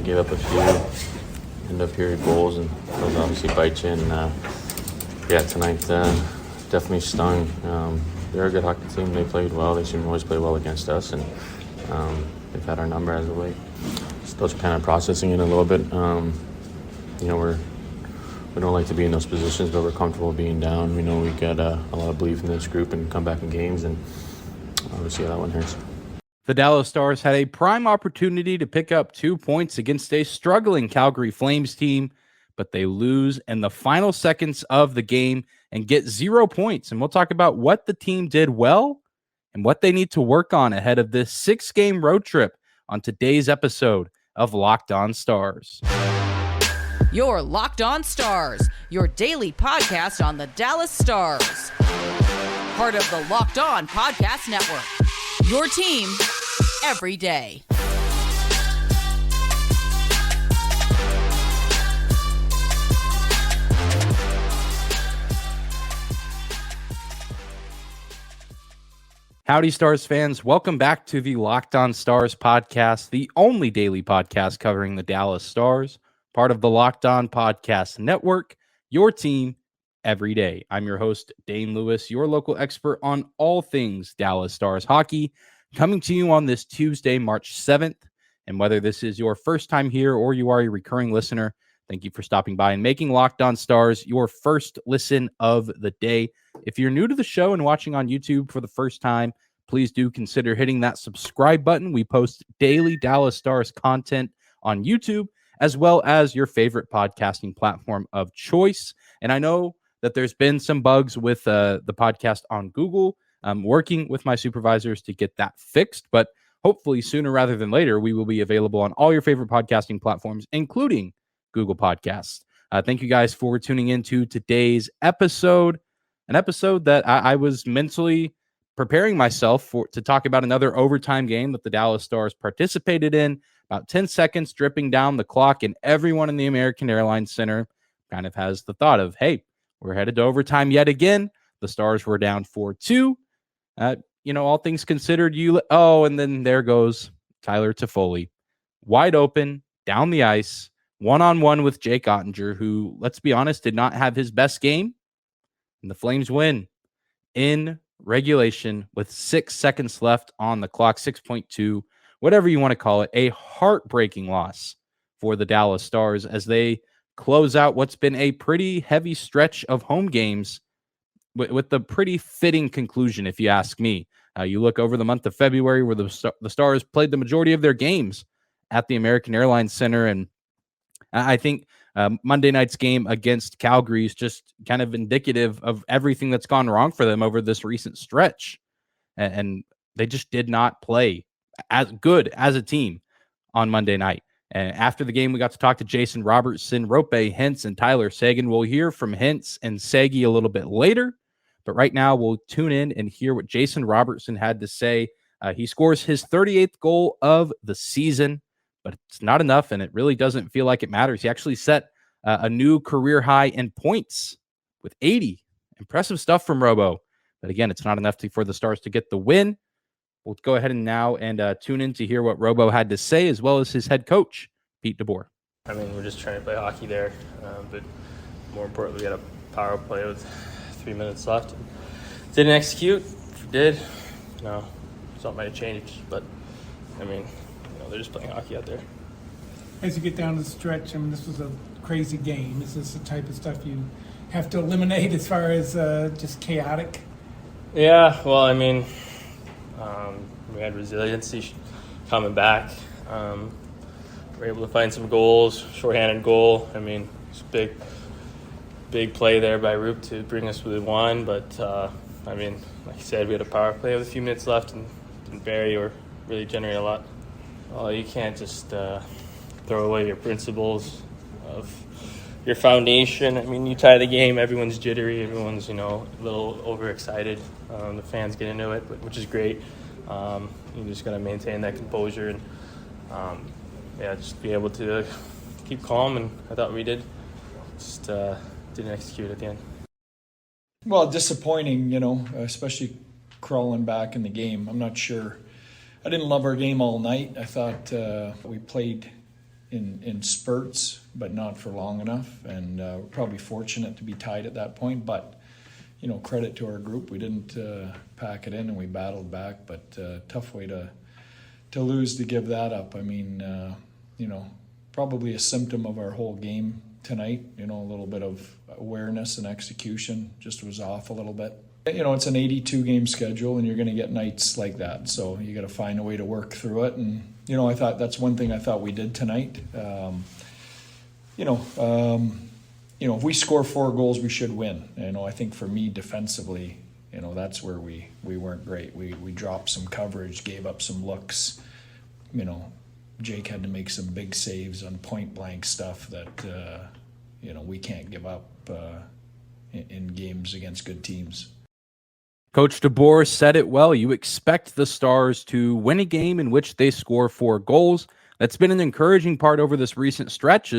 gave up a few end-of-period goals, and those obviously bite you. And tonight definitely stung. They're a good hockey team. They played well. They seem to always play well against us, and they've had our number as of late. Still kind of processing it a little bit. We don't like to be in those positions, but we're comfortable being down. We know we got a lot of belief in this group and come back in games, and we'll see how that one hurts. The Dallas Stars had a prime opportunity to pick up 2 points against a struggling Calgary Flames team, but they lose in the final seconds of the game and get 0 points. And we'll talk about what the team did well and what they need to work on ahead of this 6-game road trip on today's episode of Locked On Stars. Your Locked On Stars, your daily podcast on the Dallas Stars. Part of the Locked On Podcast Network. Your team every day. Howdy, Stars fans. Welcome back to the Locked On Stars podcast, the only daily podcast covering the Dallas Stars, part of the Locked On Podcast Network, your team every day. I'm your host, Dane Lewis, your local expert on all things Dallas Stars hockey, coming to you on this Tuesday, March 7th. And whether this is your first time here or you are a recurring listener, thank you for stopping by and making Locked On Stars your first listen of the day. If you're new to the show and watching on YouTube for the first time, please do consider hitting that subscribe button. We post daily Dallas Stars content on YouTube, as well as your favorite podcasting platform of choice. And I know that there's been some bugs with the podcast on Google. I'm working with my supervisors to get that fixed, but hopefully sooner rather than later, we will be available on all your favorite podcasting platforms, including Google Podcasts. Thank you guys for tuning into today's episode, an episode that I was mentally preparing myself to talk about another overtime game that the Dallas Stars participated in. About 10 seconds dripping down the clock, and everyone in the American Airlines Center kind of has the thought of, hey, we're headed to overtime yet again. The Stars were down 4-2. All things considered, and then there goes Tyler Toffoli, wide open, down the ice, one-on-one with Jake Ottinger, who, let's be honest, did not have his best game. And the Flames win in regulation with 6 seconds left on the clock, 6.2, whatever you want to call it, a heartbreaking loss for the Dallas Stars as they close out what's been a pretty heavy stretch of home games with the pretty fitting conclusion, if you ask me. You look over the month of February where the Stars played the majority of their games at the American Airlines Center, and I think Monday night's game against Calgary is just kind of indicative of everything that's gone wrong for them over this recent stretch. And they just did not play as good as a team on Monday night. And after the game, we got to talk to Jason Robertson, Roope, Hintz, and Tyler Seguin. We'll hear from Hintz and Segi a little bit later. But right now, we'll tune in and hear what Jason Robertson had to say. He scores his 38th goal of the season, but it's not enough, and it really doesn't feel like it matters. He actually set a new career high in points with 80. Impressive stuff from Robo. But again, it's not enough for the Stars to get the win. We'll go ahead and now tune in to hear what Robo had to say, as well as his head coach, Pete DeBoer. We're just trying to play hockey there, but more importantly, we got a power play with 3 minutes left. Didn't execute. If we did, something might have changed. But they're just playing hockey out there. As you get down the stretch, this was a crazy game. Is this the type of stuff you have to eliminate as far as just chaotic? Yeah, well, we had resiliency coming back. We were able to find some goals, shorthanded goal. It's a big play there by Roope to bring us within one. But, like you said, we had a power play with a few minutes left and didn't bury or really generate a lot. Well, you can't just throw away your principles of your foundation. You tie the game, everyone's jittery, everyone's, a little overexcited. The fans get into it, which is great. You just got to maintain that composure and, just be able to keep calm, and I thought we did. Just didn't execute at the end. Well, disappointing, especially crawling back in the game. I'm not sure. I didn't love our game all night. I thought we played in spurts, but not for long enough. And we're probably fortunate to be tied at that point. But, credit to our group. We didn't pack it in and we battled back, but tough way to lose, to give that up. I mean, probably a symptom of our whole game tonight. A little bit of awareness and execution just was off a little bit. It's an 82-game schedule, and you're going to get nights like that. So you got to find a way to work through it. And, I thought that's one thing I thought we did tonight. If we score 4 goals, we should win. I think for me, defensively, that's where we weren't great. We dropped some coverage, gave up some looks. Jake had to make some big saves on point-blank stuff that, we can't give up in games against good teams. Coach DeBoer said it well. You expect the Stars to win a game in which they score 4 goals. That's been an encouraging part over this recent stretch.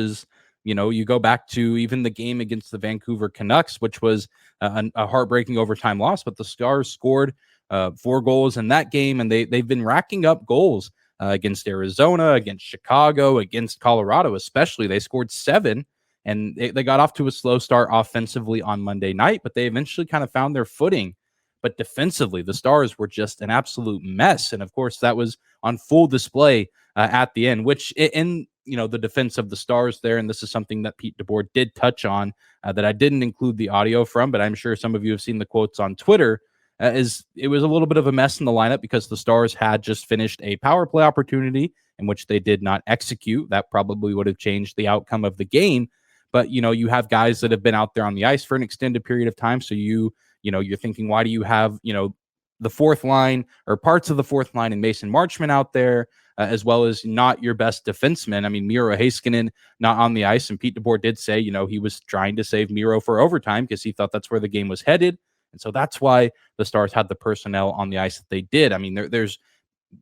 You go back to even the game against the Vancouver Canucks, which was a heartbreaking overtime loss, but the Stars scored 4 goals in that game, and they've been racking up goals against Arizona, against Chicago, against Colorado especially. They scored 7, and they got off to a slow start offensively on Monday night, but they eventually kind of found their footing. But defensively, the Stars were just an absolute mess. And of course, that was on full display at the end, which in the defense of the Stars there, and this is something that Pete DeBoer did touch on that I didn't include the audio from, but I'm sure some of you have seen the quotes on Twitter, is it was a little bit of a mess in the lineup because the Stars had just finished a power play opportunity in which they did not execute. That probably would have changed the outcome of the game. But, you have guys that have been out there on the ice for an extended period of time. So you're thinking, why do you have, the fourth line or parts of the fourth line and Mason Marchment out there, as well as not your best defenseman? I mean, Miro Heiskanen not on the ice. And Pete DeBoer did say, he was trying to save Miro for overtime because he thought that's where the game was headed. And so that's why the Stars had the personnel on the ice that they did. I mean, there's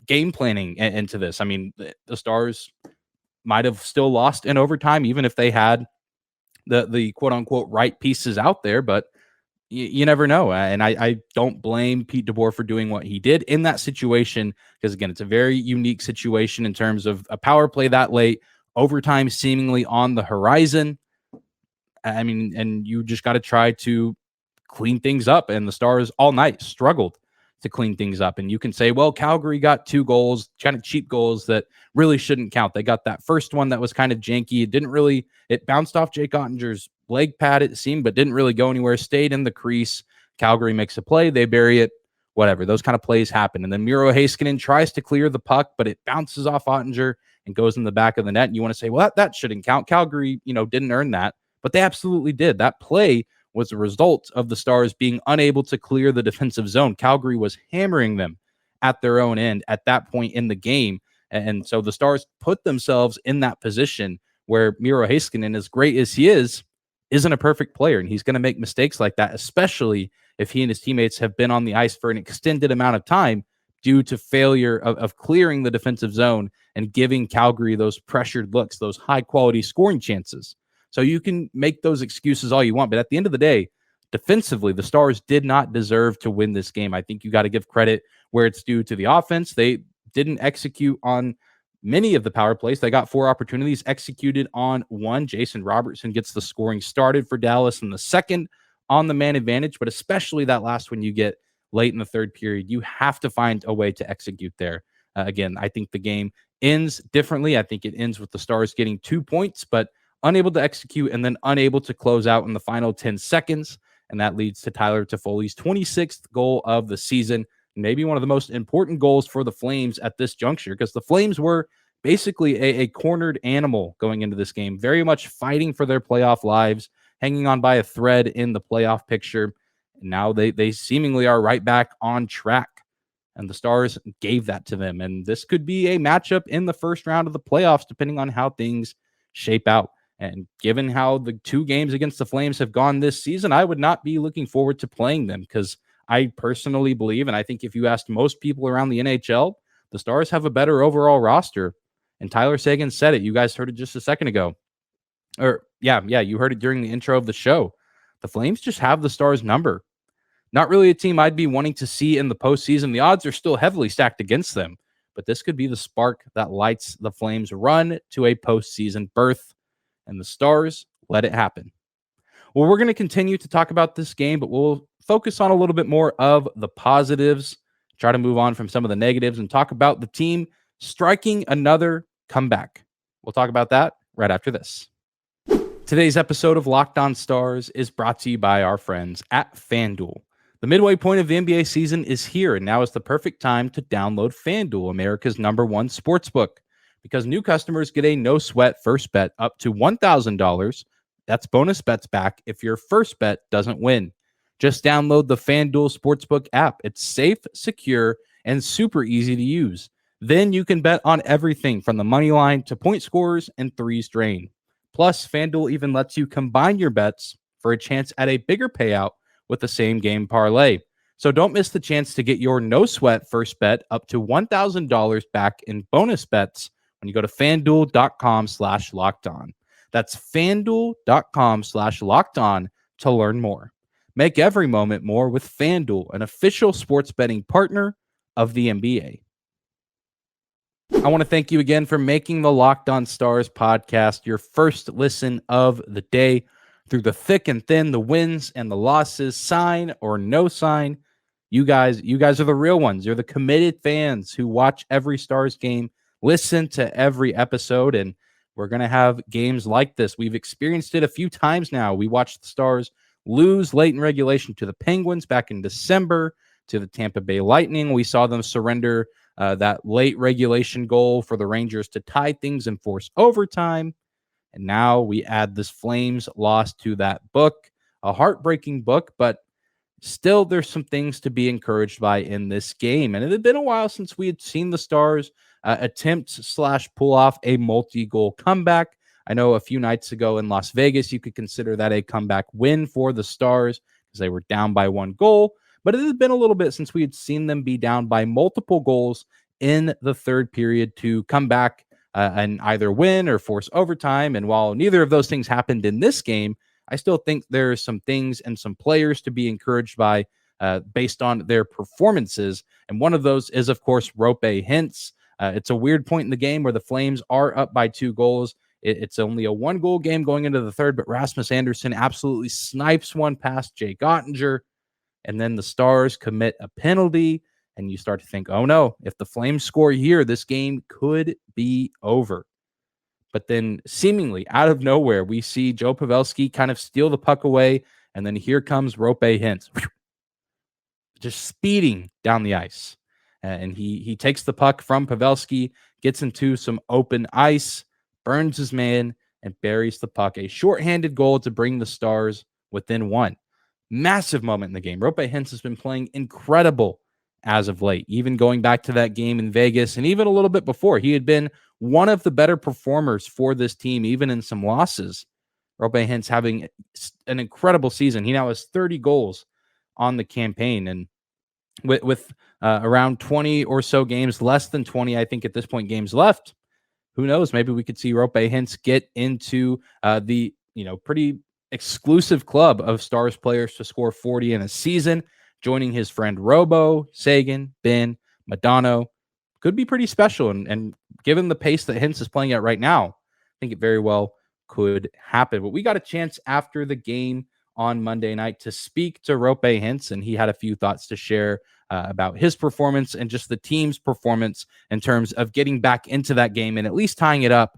game planning into this. I mean, the Stars might have still lost in overtime, even if they had the quote unquote right pieces out there, but you never know. And I don't blame Pete DeBoer for doing what he did in that situation, because again, it's a very unique situation in terms of a power play that late, overtime seemingly on the horizon. I mean, and you just got to try to clean things up. And the Stars all night struggled to clean things up. And you can say, well, Calgary got 2 goals, kind of cheap goals that really shouldn't count. They got that first one that was kind of janky. It bounced off Jake Ottinger's leg pad, it seemed, but didn't really go anywhere, stayed in the crease. Calgary makes a play, they bury it, whatever. Those kind of plays happen. And then Miro Heiskanen tries to clear the puck, but it bounces off Ottinger and goes in the back of the net. And you want to say, well, that shouldn't count. Calgary, didn't earn that, but they absolutely did. That play was a result of the Stars being unable to clear the defensive zone. Calgary was hammering them at their own end at that point in the game. And so the Stars put themselves in that position where Miro Heiskanen, as great as he is, isn't a perfect player. And he's going to make mistakes like that, especially if he and his teammates have been on the ice for an extended amount of time due to failure of clearing the defensive zone and giving Calgary those pressured looks, those high-quality scoring chances. So you can make those excuses all you want, but at the end of the day, defensively, the Stars did not deserve to win this game. I think you got to give credit where it's due to the offense. They didn't execute on many of the power plays. They got 4 opportunities, executed on 1. Jason Robertson gets the scoring started for Dallas in the second on the man advantage, but especially that last one you get late in the third period, you have to find a way to execute there. Again, I think the game ends differently. I think it ends with the Stars getting 2 points, but unable to execute and then unable to close out in the final 10 seconds. And that leads to Tyler Toffoli's 26th goal of the season. Maybe one of the most important goals for the Flames at this juncture, because the Flames were basically a cornered animal going into this game, very much fighting for their playoff lives, hanging on by a thread in the playoff picture. And now they seemingly are right back on track. And the Stars gave that to them. And this could be a matchup in the first round of the playoffs, depending on how things shape out. And given how the 2 games against the Flames have gone this season, I would not be looking forward to playing them, because I personally believe, and I think if you asked most people around the NHL, the Stars have a better overall roster. And Tyler Seguin said it. You guys heard it just a second ago. You heard it during the intro of the show. The Flames just have the Stars' number. Not really a team I'd be wanting to see in the postseason. The odds are still heavily stacked against them, but this could be the spark that lights the Flames' run to a postseason berth, and the Stars let it happen. Well, we're going to continue to talk about this game, but we'll focus on a little bit more of the positives, try to move on from some of the negatives, and talk about the team striking another comeback. We'll talk about that right after this. Today's episode of Locked On Stars is brought to you by our friends at FanDuel. The midway point of the NBA season is here, and now is the perfect time to download FanDuel, America's #1 sportsbook, because new customers get a no-sweat first bet up to $1,000. That's bonus bets back if your first bet doesn't win. Just download the FanDuel Sportsbook app. It's safe, secure, and super easy to use. Then you can bet on everything from the money line to point scorers and threes drained. Plus, FanDuel even lets you combine your bets for a chance at a bigger payout with the same game parlay. So don't miss the chance to get your no-sweat first bet up to $1,000 back in bonus bets when you go to FanDuel.com/lockedon. That's FanDuel.com/lockedon to learn more. Make every moment more with FanDuel, an official sports betting partner of the NBA. I want to thank you again for making the Locked On Stars podcast your first listen of the day. Through the thick and thin, the wins and the losses, sign or no sign, you guys are the real ones. You're the committed fans who watch every Stars game, listen to every episode, and we're going to have games like this. We've experienced it a few times now. We watched the Stars lose late in regulation to the Penguins back in December, to the Tampa Bay Lightning. We saw them surrender that late regulation goal for the Rangers to tie things and force overtime. And now we add this Flames loss to that book, a heartbreaking book, but still there's some things to be encouraged by in this game. And it had been a while since we had seen the Stars attempt/pull off a multi-goal comeback. I know a few nights ago in Las Vegas, you could consider that a comeback win for the Stars because they were down by 1 goal. But it had been a little bit since we had seen them be down by multiple goals in the third period to come back and either win or force overtime. And while neither of those things happened in this game, I still think there's some things and some players to be encouraged by based on their performances. And one of those is, of course, Roope Hintz. It's a weird point in the game where the Flames are up by 2 goals. It's only a 1-goal game going into the third, but Rasmus Andersson absolutely snipes one past Jay Gottinger. And then the Stars commit a penalty, and you start to think, oh no, if the Flames score here, this game could be over. But then seemingly out of nowhere, we see Joe Pavelski kind of steal the puck away, and then here comes Roope Hintz, just speeding down the ice. And he takes the puck from Pavelski, gets into some open ice, burns his man, and buries the puck. A shorthanded goal to bring the Stars within 1. Massive moment in the game. Roope Hintz has been playing incredible as of late, even going back to that game in Vegas and even a little bit before. He had been one of the better performers for this team, even in some losses. Roope Hintz having an incredible season. He now has 30 goals on the campaign, and with around 20 or so games, less than 20, I think at this point, games left. Who knows? Maybe we could see Roope Hintz get into the pretty exclusive club of Stars players to score 40 in a season, joining his friend Robo, Seguin, Ben, Madonna. Could be pretty special. And given the pace that Hintz is playing at right now, I think it very well could happen. But we got a chance after the game on Monday night to speak to Roope Hintz, and he had a few thoughts to share about his performance and just the team's performance in terms of getting back into that game and at least tying it up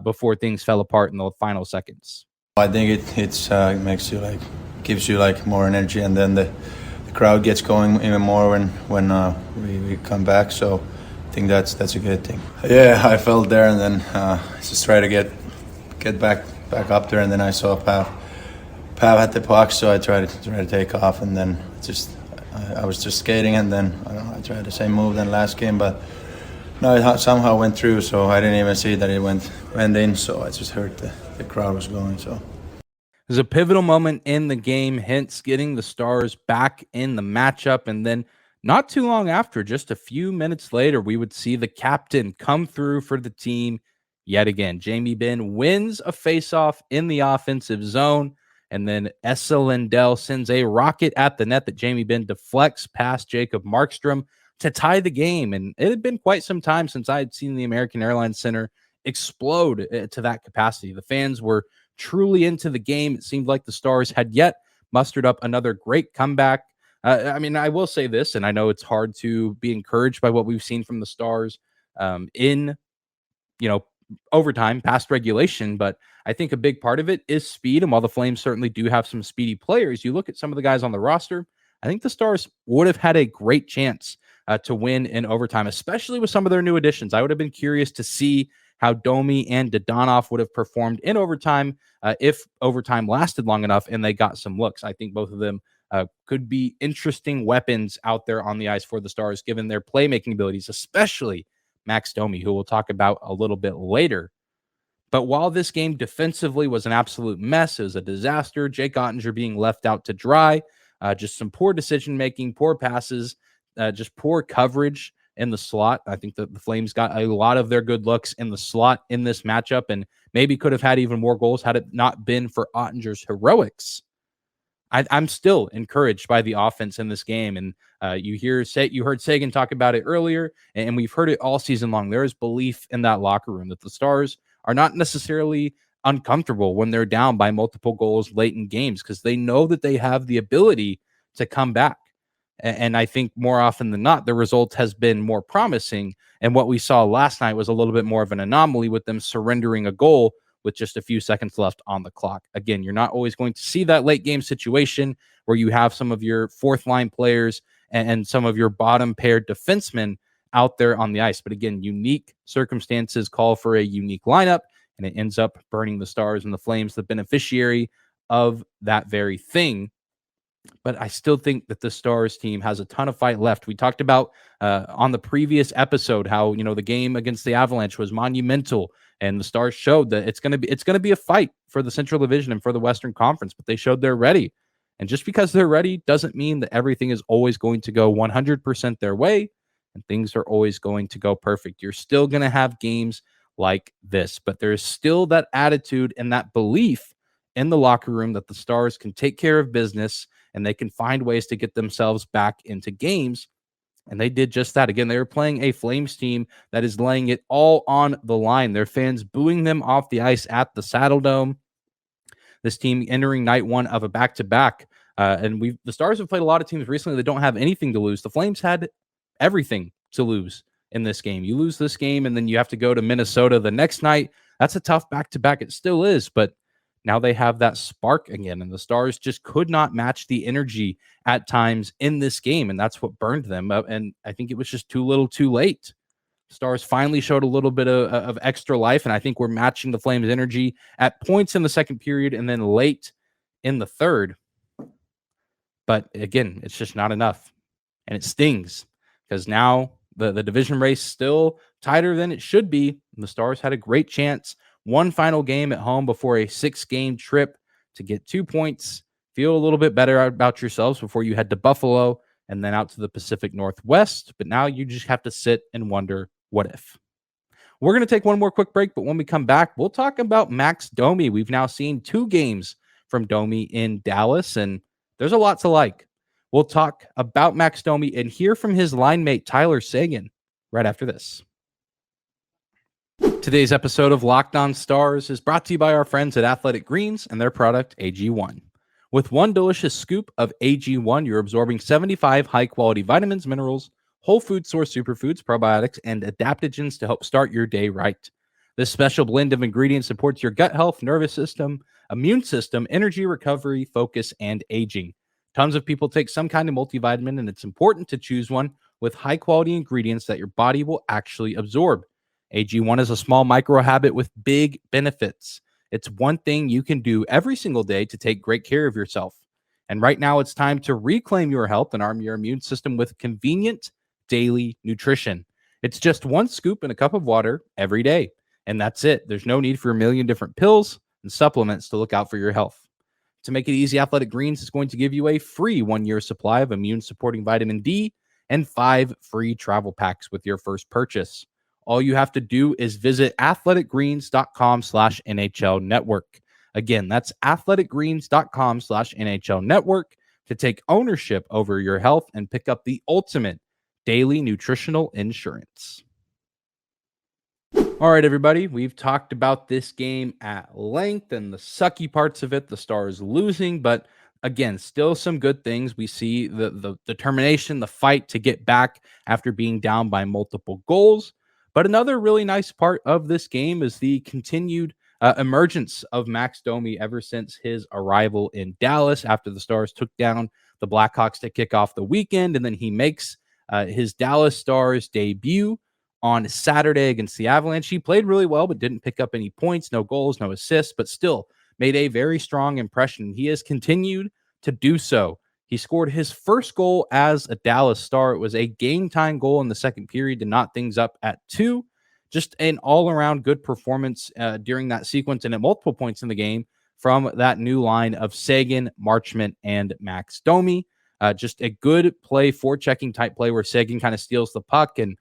before things fell apart in the final seconds. I think it makes you gives you more energy, and then the crowd gets going even more when we come back. So I think that's a good thing. Yeah, I felt there, and then just try to get back up there, and then I saw Pav had the puck, so I tried to take off, and then I was just skating, and then I tried the same move than last game, but no, it somehow went through, so I didn't even see that it went in, so I just heard the crowd was going. So there's a pivotal moment in the game, Hintz getting the Stars back in the matchup, and then not too long after, just a few minutes later, we would see the captain come through for the team yet again. Jamie Benn wins a faceoff in the offensive zone, and then Esa Lindell sends a rocket at the net that Jamie Benn deflects past Jacob Markstrom. to tie the game. And it had been quite some time since I had seen the American Airlines Center explode to that capacity. The fans were truly into the game. It seemed like the Stars had yet mustered up another great comeback. I mean, I will say this, and I know it's hard to be encouraged by what we've seen from the Stars in, overtime, past regulation, but I think a big part of it is speed. And while the Flames certainly do have some speedy players, you look at some of the guys on the roster, I think the Stars would have had a great chance to win in overtime, especially with some of their new additions. I would have been curious to see how Domi and Dadonov would have performed in overtime if overtime lasted long enough and they got some looks. I think both of them could be interesting weapons out there on the ice for the Stars, given their playmaking abilities, especially Max Domi, who we'll talk about a little bit later. But while this game defensively was an absolute mess, it was a disaster. Jake Ottinger being left out to dry, just some poor decision-making, poor passes, just poor coverage in the slot. I think that the Flames got a lot of their good looks in the slot in this matchup and maybe could have had even more goals had it not been for Ottinger's heroics. I'm still encouraged by the offense in this game. And you heard Seguin talk about it earlier, and we've heard it all season long. There is belief in that locker room that the Stars are not necessarily uncomfortable when they're down by multiple goals late in games because they know that they have the ability to come back. And I think more often than not, the result has been more promising. And what we saw last night was a little bit more of an anomaly with them surrendering a goal with just a few seconds left on the clock. Again, you're not always going to see that late game situation where you have some of your fourth line players and some of your bottom paired defensemen out there on the ice. But again, unique circumstances call for a unique lineup, and it ends up burning the Stars and the Flames, the beneficiary of that very thing. But I still think that the Stars team has a ton of fight left. We talked about on the previous episode how, the game against the Avalanche was monumental, and the Stars showed that it's going to be a fight for the Central Division and for the Western Conference, but they showed they're ready. And just because they're ready doesn't mean that everything is always going to go 100% their way and things are always going to go perfect. You're still going to have games like this, but there's still that attitude and that belief in the locker room that the Stars can take care of business and they can find ways to get themselves back into games. And they did just that. Again, they were playing a Flames team that is laying it all on the line. Their fans booing them off the ice at the Saddle Dome. This team entering night one of a back-to-back. The Stars have played a lot of teams recently that don't have anything to lose. The Flames had everything to lose in this game. You lose this game, and then you have to go to Minnesota the next night. That's a tough back-to-back. It still is, but now they have that spark again, and the Stars just could not match the energy at times in this game, and that's what burned them up, and I think it was just too little too late. Stars finally showed a little bit of extra life, and I think we're matching the Flames' energy at points in the second period and then late in the third. But again, it's just not enough, and it stings because now the division race still tighter than it should be, and the Stars had a great chance. One final game at home before a 6-game trip to get 2 points, feel a little bit better about yourselves before you head to Buffalo and then out to the Pacific Northwest. But now you just have to sit and wonder, what if? We're going to take one more quick break, but when we come back, we'll talk about Max Domi. We've now seen 2 games from Domi in Dallas, and there's a lot to like. We'll talk about Max Domi and hear from his line mate, Tyler Seguin, right after this. Today's episode of Locked On Stars is brought to you by our friends at Athletic Greens and their product, AG1. With one delicious scoop of AG1, you're absorbing 75 high-quality vitamins, minerals, whole food source superfoods, probiotics, and adaptogens to help start your day right. This special blend of ingredients supports your gut health, nervous system, immune system, energy recovery, focus, and aging. Tons of people take some kind of multivitamin, and it's important to choose one with high-quality ingredients that your body will actually absorb. AG1 is a small micro habit with big benefits. It's one thing you can do every single day to take great care of yourself. And right now it's time to reclaim your health and arm your immune system with convenient daily nutrition. It's just 1 scoop in a cup of water every day. And that's it. There's no need for a million different pills and supplements to look out for your health. To make it easy, Athletic Greens is going to give you a free 1-year supply of immune-supporting vitamin D and 5 free travel packs with your first purchase. All you have to do is visit athleticgreens.com/NHL network. Again, that's athleticgreens.com/NHL network to take ownership over your health and pick up the ultimate daily nutritional insurance. All right, everybody, we've talked about this game at length and the sucky parts of it, the Stars losing, but again, still some good things. We see the determination, the fight to get back after being down by multiple goals. But another really nice part of this game is the continued emergence of Max Domi ever since his arrival in Dallas after the Stars took down the Blackhawks to kick off the weekend. And then he makes his Dallas Stars debut on Saturday against the Avalanche. He played really well, but didn't pick up any points, no goals, no assists, but still made a very strong impression. He has continued to do so. He scored his first goal as a Dallas Star. It was a game-time goal in the second period to knot things up at 2. Just an all-around good performance during that sequence and at multiple points in the game from that new line of Seguin, Marchment, and Max Domi. Just a good play, forechecking type play where Seguin kind of steals the puck and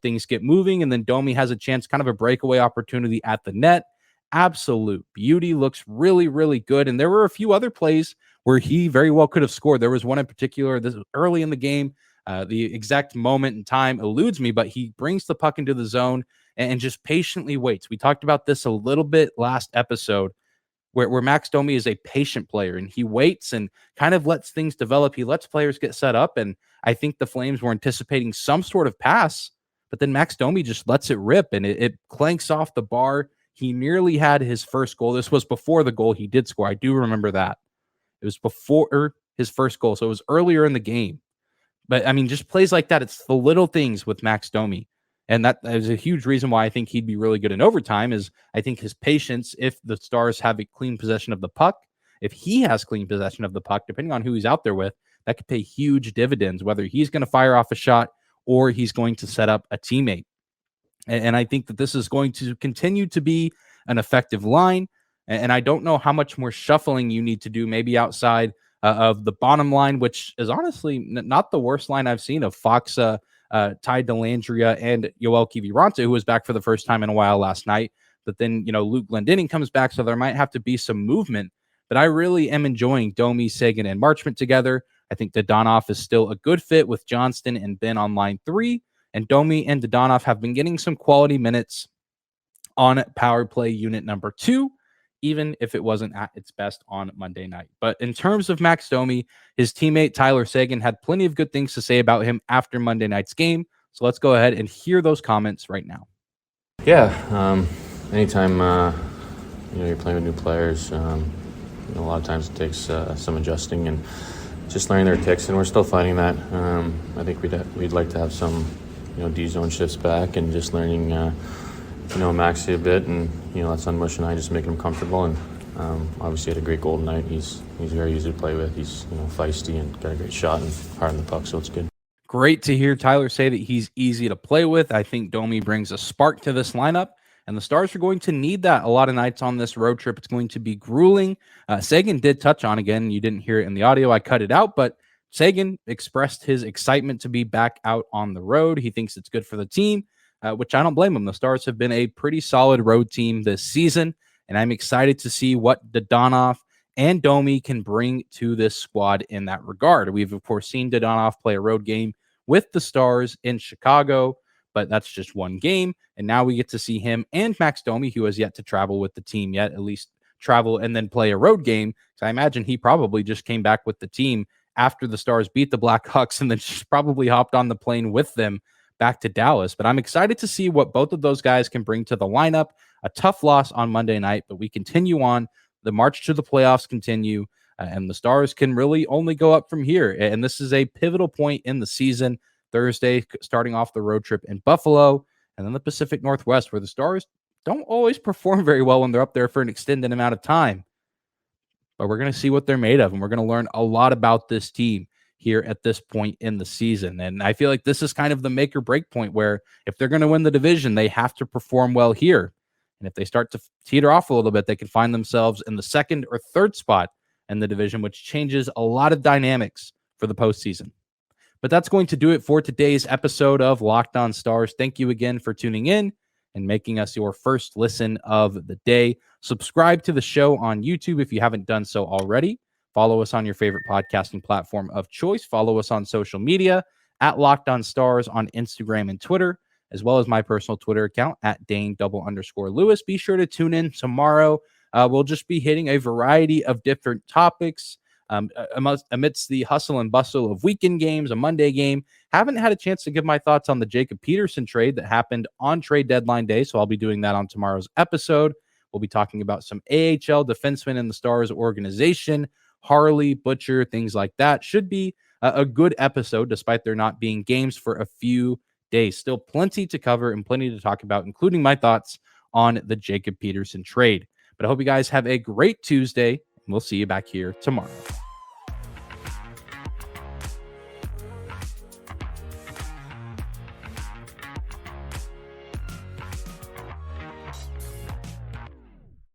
things get moving, and then Domi has a chance, kind of a breakaway opportunity at the net. Absolute beauty, looks really, really good. And there were a few other plays where he very well could have scored. There was one in particular, this was early in the game. The exact moment in time eludes me, but he brings the puck into the zone and just patiently waits. We talked about this a little bit last episode, where Max Domi is a patient player and he waits and kind of lets things develop. He lets players get set up. And I think the Flames were anticipating some sort of pass, but then Max Domi just lets it rip and it clanks off the bar. He nearly had his first goal. This was before the goal he did score. I do remember that. It was before his first goal. So it was earlier in the game. But I mean, just plays like that. It's the little things with Max Domi. And that is a huge reason why I think he'd be really good in overtime is I think his patience, if the Stars have a clean possession of the puck, if he has clean possession of the puck, depending on who he's out there with, that could pay huge dividends, whether he's going to fire off a shot or he's going to set up a teammate. And I think that this is going to continue to be an effective line. And I don't know how much more shuffling you need to do, maybe outside of the bottom line, which is honestly not the worst line I've seen of Faksa, Ty Dellandrea, and Yoel Kiviranta, who was back for the first time in a while last night. But then, Luke Glendening comes back, so there might have to be some movement. But I really am enjoying Domi, Seguin, and Marchment together. I think Dadonov is still a good fit with Johnston and Ben on line 3. And Domi and Dadonov have been getting some quality minutes on power play unit number 2, even if it wasn't at its best on Monday night. But in terms of Max Domi, his teammate Tyler Seguin had plenty of good things to say about him after Monday night's game. So let's go ahead and hear those comments right now. Yeah, anytime you're playing with new players, a lot of times it takes some adjusting and just learning their ticks, and we're still finding that. I think we'd like to have some D-zone shifts back and just learning Maxi a bit, and that's on Mush and I, just making him comfortable. And obviously had a great goal tonight. He's very easy to play with. He's feisty and got a great shot and hard on the puck, so it's good. Great to hear Tyler say that he's easy to play with. I think Domi brings a spark to this lineup, and the Stars are going to need that a lot of nights on this road trip. It's going to be grueling. Seguin did touch on, again, you didn't hear it in the audio, I cut it out, but Seguin expressed his excitement to be back out on the road. He thinks it's good for the team, which I don't blame him. The Stars have been a pretty solid road team this season, and I'm excited to see what Dadonov and Domi can bring to this squad in that regard. We've, of course, seen Dadonov play a road game with the Stars in Chicago, but that's just one game. And now we get to see him and Max Domi, who has yet to travel with the team yet, at least travel and then play a road game. So I imagine he probably just came back with the team after the Stars beat the Blackhawks and then just probably hopped on the plane with them back to Dallas. But I'm excited to see what both of those guys can bring to the lineup. A tough loss on Monday night, but we continue on. The march to the playoffs continue, and the Stars can really only go up from here. And this is a pivotal point in the season. Thursday, starting off the road trip in Buffalo, and then the Pacific Northwest, where the Stars don't always perform very well when they're up there for an extended amount of time. But we're going to see what they're made of, and we're going to learn a lot about this team here at this point in the season. And I feel like this is kind of the make or break point where if they're going to win the division, they have to perform well here. And if they start to teeter off a little bit, they can find themselves in the second or third spot in the division, which changes a lot of dynamics for the postseason. But that's going to do it for today's episode of Locked On Stars. Thank you again for tuning in and making us your first listen of the day. Subscribe to the show on YouTube if you haven't done so already. Follow us on your favorite podcasting platform of choice. Follow us on social media at Locked On Stars on Instagram and Twitter, as well as my personal Twitter account at Dane_Lewis. Be sure to tune in tomorrow. We'll just be hitting a variety of different topics amidst the hustle and bustle of weekend games, a Monday game. Haven't had a chance to give my thoughts on the Jacob Peterson trade that happened on trade deadline day, so I'll be doing that on tomorrow's episode. We'll be talking about some AHL defensemen in the Stars organization, Harley, Butcher, things like that. Should be a good episode, despite there not being games for a few days. Still plenty to cover and plenty to talk about, including my thoughts on the Jacob Peterson trade. But I hope you guys have a great Tuesday, and we'll see you back here tomorrow.